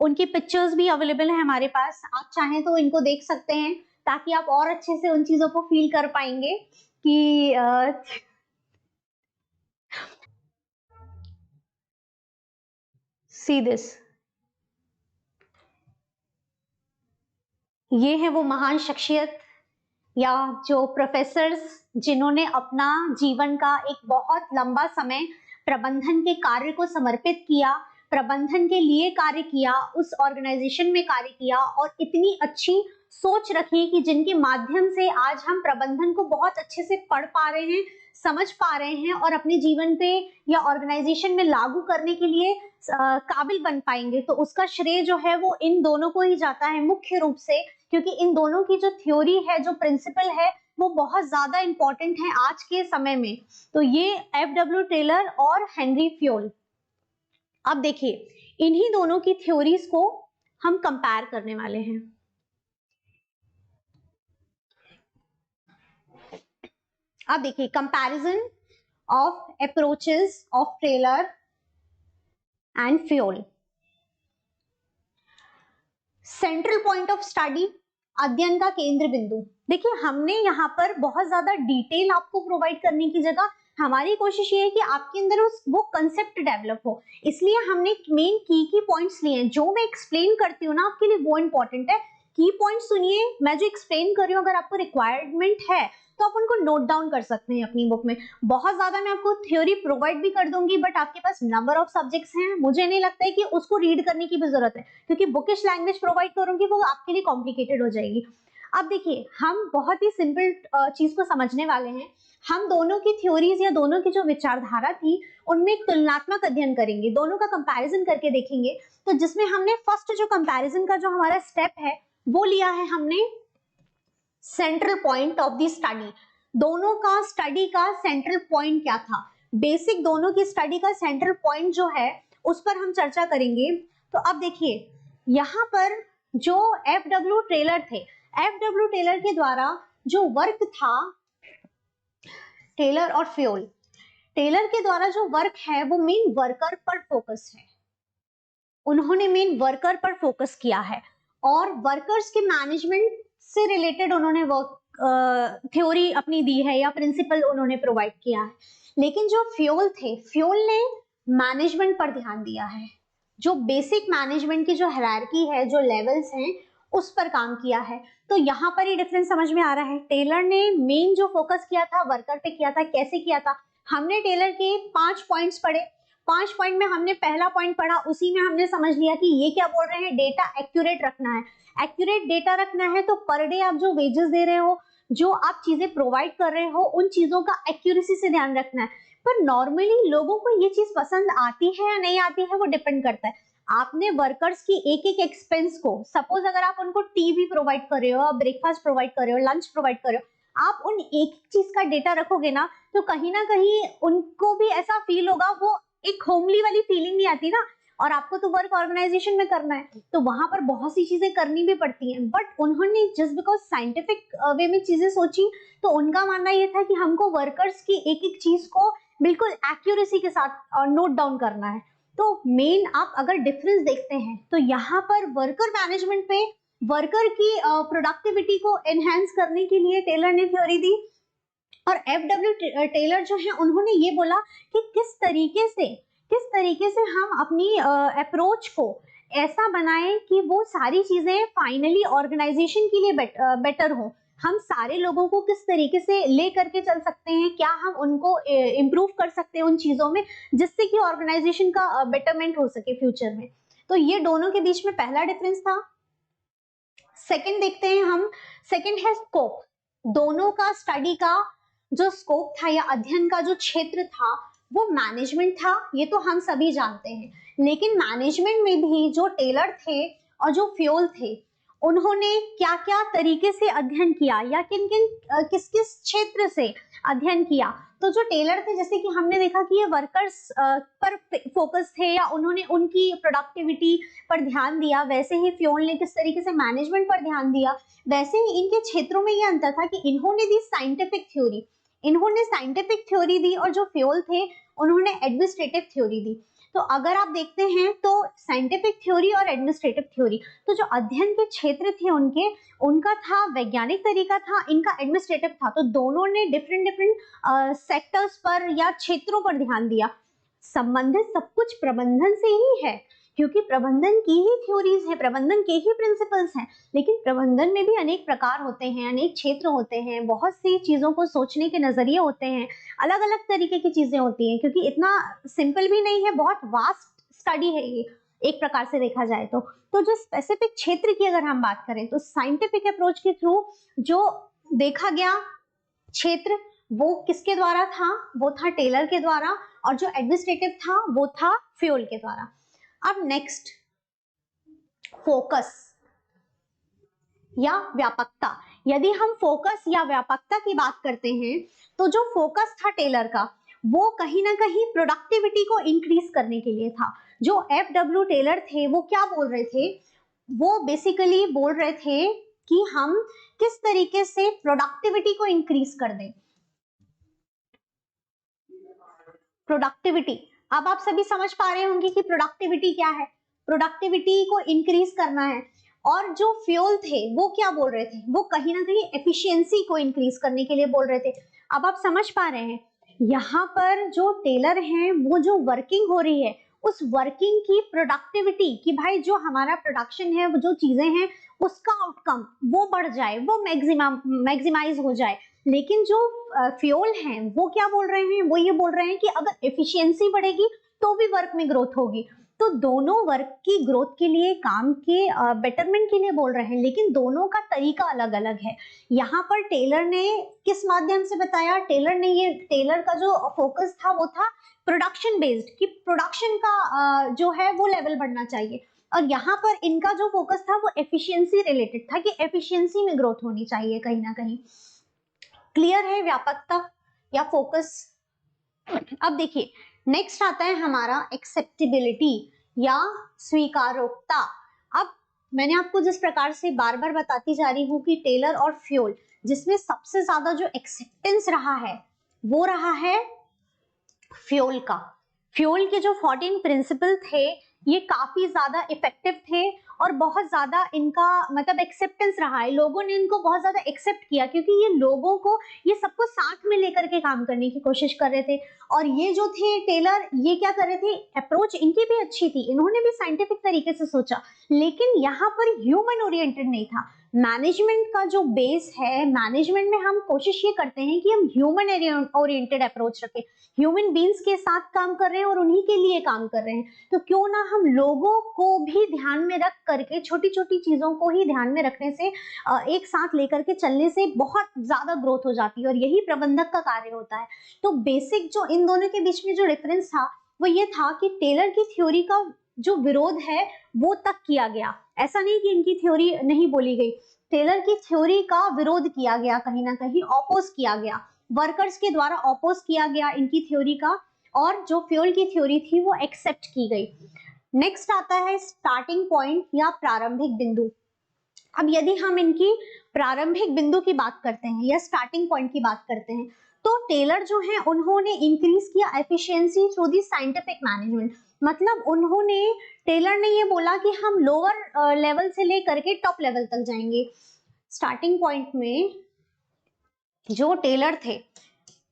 उनकी पिक्चर्स भी अवेलेबल है हमारे पास, आप चाहें तो इनको देख सकते हैं ताकि आप और अच्छे से उन चीजों को फील कर पाएंगे कि सी दिस, ये है वो महान शख्सियत या जो प्रोफेसर्स जिन्होंने अपना जीवन का एक बहुत लंबा समय प्रबंधन के कार्य को समर्पित किया, प्रबंधन के लिए कार्य किया, उस ऑर्गेनाइजेशन में कार्य किया और इतनी अच्छी सोच रखी कि जिनके माध्यम से आज हम प्रबंधन को बहुत अच्छे से पढ़ पा रहे हैं, समझ पा रहे हैं और अपने जीवन पे या ऑर्गेनाइजेशन में लागू करने के लिए काबिल बन पाएंगे। तो उसका श्रेय जो है वो इन दोनों को ही जाता है मुख्य रूप से, क्योंकि इन दोनों की जो थ्योरी है, जो प्रिंसिपल है, वो बहुत ज्यादा इंपॉर्टेंट है आज के समय में। तो ये एफ.डब्ल्यू. टेलर और हेनरी फ्योल। अब देखिए, इन्हीं दोनों की थ्योरीज को हम कंपेयर करने वाले हैं। अब देखिए, comparison of approaches of Taylor and Fayol. Central point of study, अध्ययन का केंद्र बिंदु। देखिए, हमने यहाँ पर बहुत ज्यादा डिटेल आपको प्रोवाइड करने की जगह हमारी कोशिश ये है कि आपके अंदर वो कंसेप्ट डेवलप हो, इसलिए हमने मेन की पॉइंट्स लिए हैं। जो मैं एक्सप्लेन करती हूँ ना आपके लिए, वो इंपॉर्टेंट है। की पॉइंट सुनिए, मैं जो एक्सप्लेन कर रही हूँ, अगर आपको रिक्वायरमेंट है तो आप उनको नोट डाउन कर सकते हैं अपनी बुक में। बहुत ज्यादा मैं आपको थ्योरी प्रोवाइड भी कर दूंगी, बट आपके पास नंबर ऑफ सब्जेक्ट्स हैं, मुझे नहीं लगता है कि उसको रीड करने की भी जरूरत है, क्योंकि बुकिश लैंग्वेज प्रोवाइड करूंगी वो आपके लिए कॉम्प्लिकेटेड हो जाएगी। अब देखिए, हम बहुत ही सिंपल चीज को समझने वाले हैं। हम दोनों की थ्योरीज या दोनों की जो विचारधारा थी उनमें एक तुलनात्मक अध्ययन करेंगे, दोनों का कंपैरिजन करके देखेंगे। तो जिसमें हमने फर्स्ट जो कंपैरिजन का जो हमारा स्टेप है वो लिया है हमने central point of the study. दोनों का स्टडी का सेंट्रल पॉइंट क्या था, बेसिक दोनों की स्टडी का सेंट्रल पॉइंट जो है उस पर हम चर्चा करेंगे। तो अब देखिए, यहाँ पर जो एफ.डब्ल्यू. टेलर थे, एफ.डब्ल्यू. टेलर के द्वारा जो वर्क था, टेलर और फ्योल, टेलर के द्वारा जो वर्क है वो मेन वर्कर पर फोकस है। उन्होंने मेन वर्कर पर फोकस किया है और वर्कर्स के मैनेजमेंट से रिलेटेड उन्होंने वर्क थ्योरी अपनी दी है या प्रिंसिपल उन्होंने प्रोवाइड किया है। लेकिन जो फ्योल थे, फ्योल ने मैनेजमेंट पर ध्यान दिया है, जो बेसिक मैनेजमेंट की जो हायरार्की है, जो लेवल्स हैं, उस पर काम किया है। तो यहाँ पर ही डिफरेंस समझ में आ रहा है। टेलर ने मेन जो फोकस किया था वर्कर पे किया था। कैसे किया था? हमने टेलर के 5 पॉइंट्स पढ़े, 5 पॉइंट में हमने पहला पॉइंट पढ़ा, उसी में हमने समझ लिया कि ये क्या बोल रहे हैं, डेटा एक्यूरेट रखना है। एक्यूरेट डेटा रखना है तो पर डे आप जो वेजेस दे रहे हो, जो आप चीजें प्रोवाइड कर रहे हो, उन चीजों का एक्यूरेसी से ध्यान रखना है। पर नॉर्मली लोगों को ये चीज पसंद आती है या नहीं आती है वो डिपेंड करता है। आपने वर्कर्स की एक एक एक्सपेंस को, सपोज अगर आप उनको टी भी प्रोवाइड कर रहे हो, ब्रेकफास्ट प्रोवाइड कर रहे हो, लंच प्रोवाइड कर रहे हो, आप उन एक चीज का डेटा रखोगे ना तो कहीं ना कहीं उनको भी ऐसा फील होगा, वो एक होमली वाली फीलिंग नहीं आती ना। और आपको तो वर्क ऑर्गेनाइजेशन में करना है तो वहां पर बहुत सी चीजें करनी भी पड़ती हैं। बट उन्होंने जस्ट बिकॉज साइंटिफिक वे में चीजें सोची, तो उनका मानना ये था कि हमको वर्कर्स की एक एक चीज को बिल्कुल एक्यूरेसी के साथ नोट डाउन करना है। तो मेन आप अगर डिफरेंस देखते हैं तो यहाँ पर वर्कर मैनेजमेंट पे वर्कर की प्रोडक्टिविटी को एनहेंस करने के लिए टेलर ने थ्योरी दी, और FW टेलर जो है उन्होंने ये बोला कि किस तरीके से हम अपनी अप्रोच को ऐसा बनाएं कि वो सारी चीजें फाइनली ऑर्गेनाइजेशन के लिए बेटर हो। हम सारे लोगों को किस तरीके से ले करके चल सकते हैं, क्या हम उनको इम्प्रूव कर सकते हैं उन चीजों में जिससे कि ऑर्गेनाइजेशन का बेटरमेंट हो सके फ्यूचर में। तो ये दोनों के बीच में पहला डिफरेंस था। सेकंड देखते हैं हम, सेकंड है स्कोप। दोनों का स्टडी का जो स्कोप था या अध्ययन का जो क्षेत्र था वो मैनेजमेंट था, ये तो हम सभी जानते हैं। लेकिन मैनेजमेंट में भी जो टेलर थे और जो फ्यूल थे उन्होंने क्या क्या तरीके से अध्ययन किया या किस किस क्षेत्र से अध्ययन किया। तो जो टेलर थे, जैसे कि हमने देखा कि ये वर्कर्स पर फोकस थे या उन्होंने उनकी प्रोडक्टिविटी पर ध्यान दिया, वैसे ही फ्यूल ने किस तरीके से मैनेजमेंट पर ध्यान दिया। वैसे ही इनके क्षेत्रों में ये अंतर था कि इन्होंने दी साइंटिफिक थ्योरी दी और जो फ्यूल थे उन्होंने एडमिनिस्ट्रेटिव थ्योरी दी। तो अगर आप देखते हैं तो साइंटिफिक थ्योरी और एडमिनिस्ट्रेटिव थ्योरी, तो जो अध्ययन के क्षेत्र थे उनका था वैज्ञानिक तरीका था, इनका एडमिनिस्ट्रेटिव था। तो दोनों ने डिफरेंट सेक्टर्स पर या क्षेत्रों पर ध्यान दिया। संबंधित सब कुछ प्रबंधन से ही है, क्योंकि प्रबंधन की ही थ्योरीज है, प्रबंधन के ही प्रिंसिपल्स हैं। लेकिन प्रबंधन में भी अनेक प्रकार होते हैं, अनेक क्षेत्र होते हैं, बहुत सी चीजों को सोचने के नजरिए होते हैं, अलग अलग तरीके की चीजें होती हैं, क्योंकि इतना सिंपल भी नहीं है, बहुत वास्ट स्टडी है ये एक प्रकार से देखा जाए तो जो स्पेसिफिक क्षेत्र की अगर हम बात करें तो साइंटिफिक अप्रोच के थ्रू जो देखा गया क्षेत्र वो किसके द्वारा था, वो था टेलर के द्वारा, और जो एडमिनिस्ट्रेटिव था वो था फ्यूल के द्वारा। अब नेक्स्ट, फोकस या व्यापकता। यदि हम फोकस या व्यापकता की बात करते हैं तो जो फोकस था टेलर का वो कहीं ना कहीं प्रोडक्टिविटी को इंक्रीज करने के लिए था। जो FW टेलर थे वो क्या बोल रहे थे, वो बेसिकली बोल रहे थे कि हम किस तरीके से प्रोडक्टिविटी को इंक्रीज कर दें। प्रोडक्टिविटी, अब आप सभी समझ पा रहे होंगे कि प्रोडक्टिविटी क्या है, प्रोडक्टिविटी को इंक्रीज करना है। और जो फ्यूल थे वो क्या बोल रहे थे, वो कहीं ना कहीं एफिशिएंसी को इंक्रीज करने के लिए बोल रहे थे। अब आप समझ पा रहे हैं यहाँ पर जो टेलर हैं वो जो वर्किंग हो रही है उस वर्किंग की प्रोडक्टिविटी कि भाई जो हमारा प्रोडक्शन है, वो जो चीजें हैं उसका आउटकम वो बढ़ जाए, वो मैक्सिमाइज हो जाए। लेकिन जो फ्यूल हैं वो क्या बोल रहे हैं, वो ये बोल रहे हैं कि अगर एफिशिएंसी बढ़ेगी तो भी वर्क में ग्रोथ होगी। तो दोनों वर्क की ग्रोथ के लिए, काम के बेटरमेंट के लिए बोल रहे हैं, लेकिन दोनों का तरीका अलग अलग है। यहाँ पर टेलर ने किस माध्यम से बताया, टेलर का जो फोकस था वो था प्रोडक्शन बेस्ड, कि प्रोडक्शन का जो है वो लेवल बढ़ना चाहिए। और यहाँ पर इनका जो फोकस था वो एफिशिएंसी रिलेटेड था, कि एफिशिएंसी में ग्रोथ होनी चाहिए कहीं ना कहीं। क्लियर है व्यापकता या फोकस। अब देखिए नेक्स्ट आता है हमारा एक्सेप्टेबिलिटी या स्वीकारोक्ता। अब मैंने आपको जिस प्रकार से बार बार बताती जा रही हूँ कि टेलर और फ्यूल, जिसमें सबसे ज्यादा जो एक्सेप्टेंस रहा है वो रहा है फ्यूल का। फ्यूल के जो 14 प्रिंसिपल थे ये काफी ज्यादा इफेक्टिव थे और बहुत ज्यादा इनका मतलब एक्सेप्टेंस रहा है, लोगों ने इनको बहुत ज्यादा एक्सेप्ट किया, क्योंकि ये लोगों को, ये सबको साथ में लेकर के काम करने की कोशिश कर रहे थे। और ये जो थे टेलर, ये क्या कर रहे थे, अप्रोच इनकी भी अच्छी थी, इन्होंने भी साइंटिफिक तरीके से सोचा, लेकिन यहाँ पर ह्यूमन ओरिएंटेड नहीं था। मैनेजमेंट का जो बेस है, मैनेजमेंट में हम कोशिश ये करते हैं कि हम ह्यूमन ओरिएंटेड अप्रोच रखें, ह्यूमन बींग्स के साथ काम कर रहे हैं और उन्हीं के लिए काम कर रहे हैं, तो क्यों ना हम लोगों को भी ध्यान में रख करके, छोटी छोटी चीजों को ही ध्यान में रखने से, एक साथ लेकर के चलने से बहुत ज्यादा ग्रोथ हो जाती है, और यही प्रबंधक का कार्य होता है। तो बेसिक जो इन दोनों के बीच में जो डिफरेंस था वो ये था कि टेलर की थ्योरी का जो विरोध है वो तक किया गया, ऐसा नहीं कि इनकी थ्योरी नहीं बोली गई, टेलर की थ्योरी का विरोध किया गया, कहीं ना कहीं ऑपोज किया गया, वर्कर्स के द्वारा ऑपोज किया गया इनकी थ्योरी का, और जो फ्यूल की थ्योरी थी वो एक्सेप्ट की गई। नेक्स्ट आता है स्टार्टिंग पॉइंट या प्रारंभिक बिंदु। अब यदि हम इनकी प्रारंभिक बिंदु की बात करते हैं या स्टार्टिंग पॉइंट की बात करते हैं तो टेलर जो है उन्होंने इंक्रीज किया efficiency through the scientific management. मतलब टेलर ने ये बोला कि हम लोअर लेवल से लेकर के टॉप लेवल तक जाएंगे। स्टार्टिंग पॉइंट में जो टेलर थे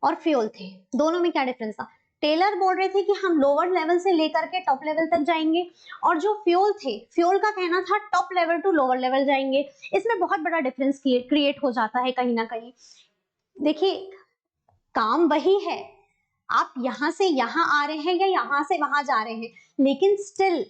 और फ्यूल थे, दोनों में क्या डिफरेंस था? टेलर बोल रहे थे कि हम लोअर लेवल से लेकर के टॉप लेवल तक जाएंगे, और जो फ्यूल थे, फ्यूल का कहना था top level to lower level जाएंगे। इसमें बहुत बड़ा डिफरेंस क्रिएट हो जाता है कहीं ना कहीं। देखिए, काम वही है, आप यहां से यहां आ रहे हैं या यहां से वहां जा रहे हैं, लेकिन स्टिल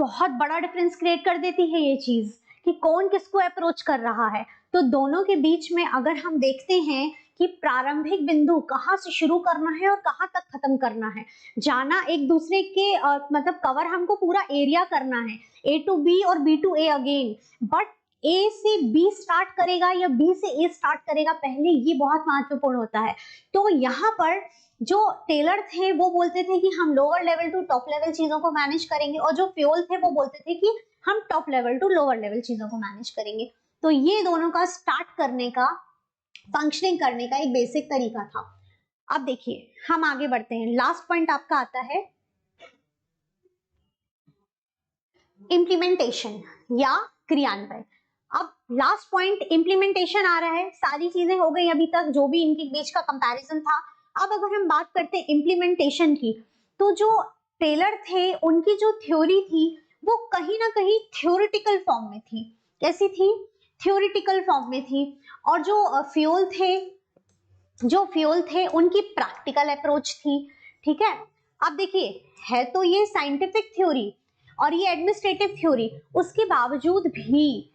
बहुत बड़ा डिफरेंस क्रिएट कर देती है ये चीज कि कौन किसको अप्रोच कर रहा है। तो दोनों के बीच में अगर हम देखते हैं कि प्रारंभिक बिंदु कहाँ से शुरू करना है और कहाँ तक खत्म करना है, जाना एक दूसरे के मतलब कवर हमको पूरा एरिया करना है, A to B और B to A again, but A से B स्टार्ट करेगा या B से A स्टार्ट करेगा पहले, ये बहुत महत्वपूर्ण होता है। तो यहाँ पर जो टेलर थे वो बोलते थे कि हम lower level to top level चीजों को मैनेज करेंगे, और जो फ्यूल थे वो बोलते थे कि हम top level to lower level चीजों को मैनेज करेंगे। तो ये दोनों का स्टार्ट करने का, फंक्शनिंग करने का एक बेसिक तरीका था। अब देखिए हम आगे बढ़ते हैं। लास्ट पॉइंट आपका आता है इम्प्लीमेंटेशन या क्रियान्वयन। अब लास्ट पॉइंट इम्प्लीमेंटेशन आ रहा है। सारी चीजें हो गई अभी तक, जो भी इनके बीच का कंपैरिजन था। अब अगर हम बात करते हैं इम्प्लीमेंटेशन की, तो जो टेलर थे उनकी जो थ्योरी थी वो कहीं ना कहीं थ्योरेटिकल फॉर्म में थी। कैसी थी? थ्योरेटिकल फॉर्म में थी। और जो फ्यूल थे उनकी प्रैक्टिकल अप्रोच थी। ठीक है, अब देखिए, है तो ये साइंटिफिक थ्योरी और ये एडमिनिस्ट्रेटिव थ्योरी, उसके बावजूद भी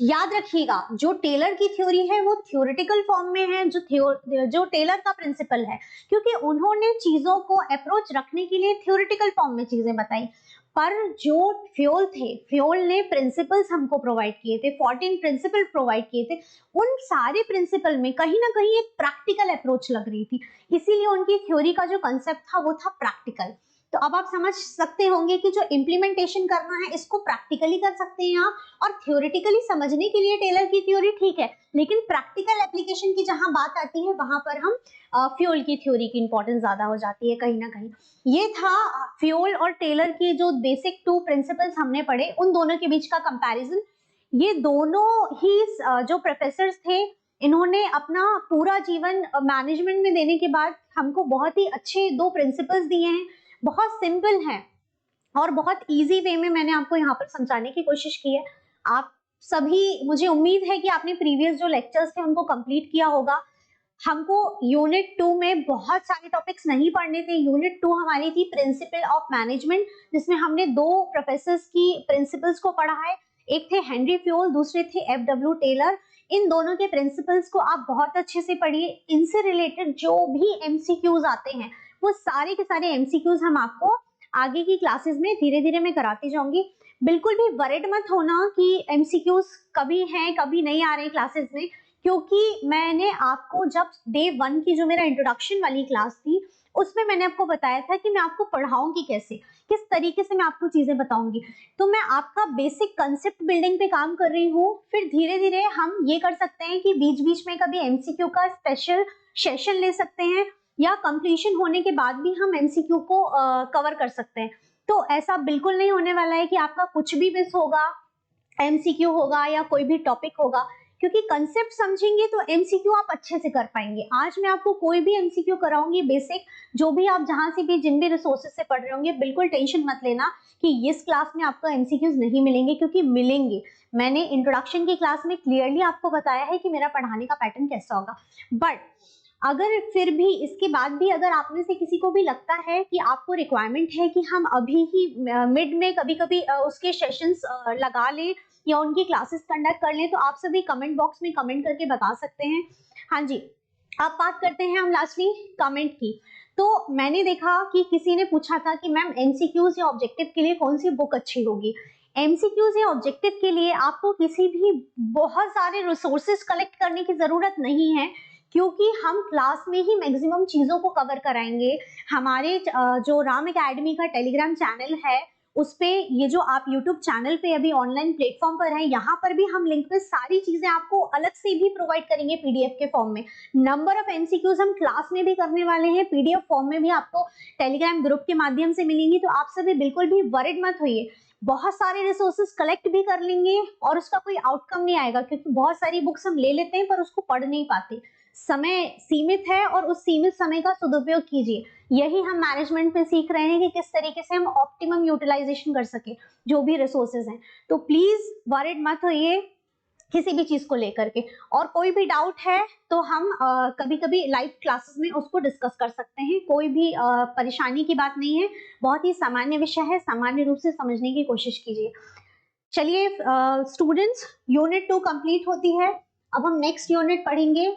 याद रखिएगा जो टेलर की थ्योरी है वो थ्योरेटिकल फॉर्म में है, जो टेलर का प्रिंसिपल है, क्योंकि उन्होंने चीजों को अप्रोच रखने के लिए थ्योरेटिकल फॉर्म में चीजें बताई। पर जो फ्यूल थे, फ्यूल ने प्रिंसिपल्स हमको प्रोवाइड किए थे, 14 प्रिंसिपल प्रोवाइड किए थे। उन सारे प्रिंसिपल में कहीं ना कहीं एक प्रैक्टिकल अप्रोच लग रही थी, इसीलिए उनकी थ्योरी का जो कंसेप्ट था वो था प्रैक्टिकल। तो अब आप समझ सकते होंगे कि जो इम्प्लीमेंटेशन करना है इसको प्रैक्टिकली कर सकते हैं आप, और थ्योरेटिकली समझने के लिए टेलर की थ्योरी ठीक है, लेकिन प्रैक्टिकल एप्लीकेशन की जहां बात आती है वहां पर हम फ्यूल की थ्योरी की इंपॉर्टेंस ज्यादा हो जाती है कहीं ना कहीं। ये था फ्यूल और टेलर की जो बेसिक 2 प्रिंसिपल्स हमने पढ़े, उन दोनों के बीच का कंपैरिजन। ये दोनों ही जो प्रोफेसर्स थे, इन्होंने अपना पूरा जीवन मैनेजमेंट में देने के बाद हमको बहुत ही अच्छे 2 प्रिंसिपल्स दिए हैं। बहुत सिंपल है और बहुत इजी वे में मैंने आपको यहाँ पर समझाने की कोशिश की है। आप सभी, मुझे उम्मीद है कि आपने प्रीवियस जो लेक्चर्स थे उनको कंप्लीट किया होगा। हमको यूनिट 2 में बहुत सारे टॉपिक्स नहीं पढ़ने थे। यूनिट 2 हमारी थी प्रिंसिपल ऑफ मैनेजमेंट, जिसमें हमने 2 प्रोफेसर्स की प्रिंसिपल्स को पढ़ा है। एक थे हेनरी फ्यूल, दूसरे थे FW टेलर। इन दोनों के प्रिंसिपल्स को आप बहुत अच्छे से पढ़िए। इनसे रिलेटेड जो भी MCQs आते हैं वो सारे के सारे MCQs हम आपको आगे की क्लासेस में धीरे धीरे मैं कराती जाऊंगी। बिल्कुल भी वरिड मत होना कि MCQs कभी हैं कभी नहीं आ रहे हैं क्लासेस में, क्योंकि मैंने आपको जब डे 1 की जो मेरा इंट्रोडक्शन वाली क्लास थी उसमें मैंने आपको बताया था कि मैं आपको पढ़ाऊंगी कैसे, किस तरीके से मैं आपको चीजें बताऊंगी। तो मैं आपका बेसिक कंसेप्ट बिल्डिंग पे काम कर रही हूँ। फिर धीरे धीरे हम ये कर सकते हैं कि बीच बीच में कभी MCQ का स्पेशल सेशन ले सकते हैं, या कंप्लीशन होने के बाद भी हम MCQ को कवर कर सकते हैं। तो ऐसा बिल्कुल नहीं होने वाला है कि आपका कुछ भी मिस होगा, MCQ होगा या कोई भी टॉपिक होगा, क्योंकि कंसेप्ट समझेंगे तो MCQ आप अच्छे से कर पाएंगे। आज मैं आपको कोई भी MCQ कराऊंगी बेसिक, जो भी आप जहां से भी जिन भी रिसोर्सेज से पढ़ रहे होंगे, बिल्कुल टेंशन मत लेना कि इस क्लास में आपको MCQs नहीं मिलेंगे, क्योंकि मिलेंगे। मैंने इंट्रोडक्शन की क्लास में क्लियरली आपको बताया है कि मेरा पढ़ाने का पैटर्न कैसा होगा। बट अगर फिर भी इसके बाद भी अगर आप में से किसी को भी लगता है कि आपको रिक्वायरमेंट है कि हम अभी ही मिड में कभी कभी उसके सेशंस लगा लें या उनकी क्लासेस कंडक्ट कर लें, तो आप सभी कमेंट बॉक्स में कमेंट करके बता सकते हैं। हाँ जी, अब बात करते हैं हम लास्टली कमेंट की। तो मैंने देखा कि किसी ने पूछा था कि मैम MCQs या ऑब्जेक्टिव के लिए कौन सी बुक अच्छी होगी। MCQs या ऑब्जेक्टिव के लिए आपको किसी भी बहुत सारे रिसोर्सेज कलेक्ट करने की जरूरत नहीं है, क्योंकि हम क्लास में ही मैक्सिमम चीजों को कवर कराएंगे। हमारे जो राम एकेडमी का टेलीग्राम चैनल है उस पे ये जो आप यूट्यूब चैनल पे अभी ऑनलाइन प्लेटफॉर्म पर है, यहाँ पर भी हम लिंक पे सारी चीजें आपको अलग से भी प्रोवाइड करेंगे पीडीएफ के फॉर्म में। नंबर ऑफ एमसीक्यूज हम क्लास में भी करने वाले हैं, पीडीएफ फॉर्म में भी आपको टेलीग्राम ग्रुप के माध्यम से मिलेंगी। तो आप सभी बिल्कुल भी वरिड मत होइए, बहुत सारे रिसोर्सेज कलेक्ट भी कर लेंगे और उसका कोई आउटकम नहीं आएगा, क्योंकि बहुत सारी बुक्स हम ले लेते हैं पर उसको पढ़ नहीं पाते। समय सीमित है और उस सीमित समय का सदुपयोग कीजिए। यही हम मैनेजमेंट में सीख रहे हैं कि किस तरीके से हम ऑप्टिमम यूटिलाइजेशन कर सके जो भी रिसोर्सेज हैं। तो प्लीज वरिड मत होइए किसी भी चीज को लेकर के, और कोई भी डाउट है तो हम कभी कभी लाइव क्लासेस में उसको डिस्कस कर सकते हैं। कोई भी परेशानी की बात नहीं है, बहुत ही सामान्य विषय है, सामान्य रूप से समझने की कोशिश कीजिए। चलिए स्टूडेंट्स, यूनिट 2 कंप्लीट होती है। अब हम नेक्स्ट यूनिट पढ़ेंगे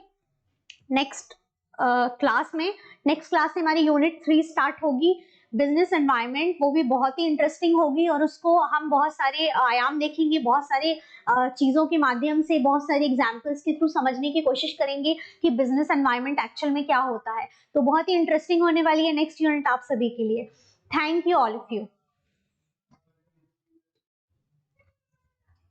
नेक्स्ट क्लास में। नेक्स्ट क्लास से हमारी यूनिट 3 स्टार्ट होगी, बिजनेस एनवायरनमेंट। वो भी बहुत ही इंटरेस्टिंग होगी और उसको हम बहुत सारे आयाम देखेंगे, बहुत सारे चीज़ों के माध्यम से, बहुत सारे एग्जाम्पल्स के थ्रू समझने की कोशिश करेंगे कि बिजनेस एनवायरनमेंट एक्चुअल में क्या होता है। तो बहुत ही इंटरेस्टिंग होने वाली है नेक्स्ट यूनिट आप सभी के लिए। Thank you all of you.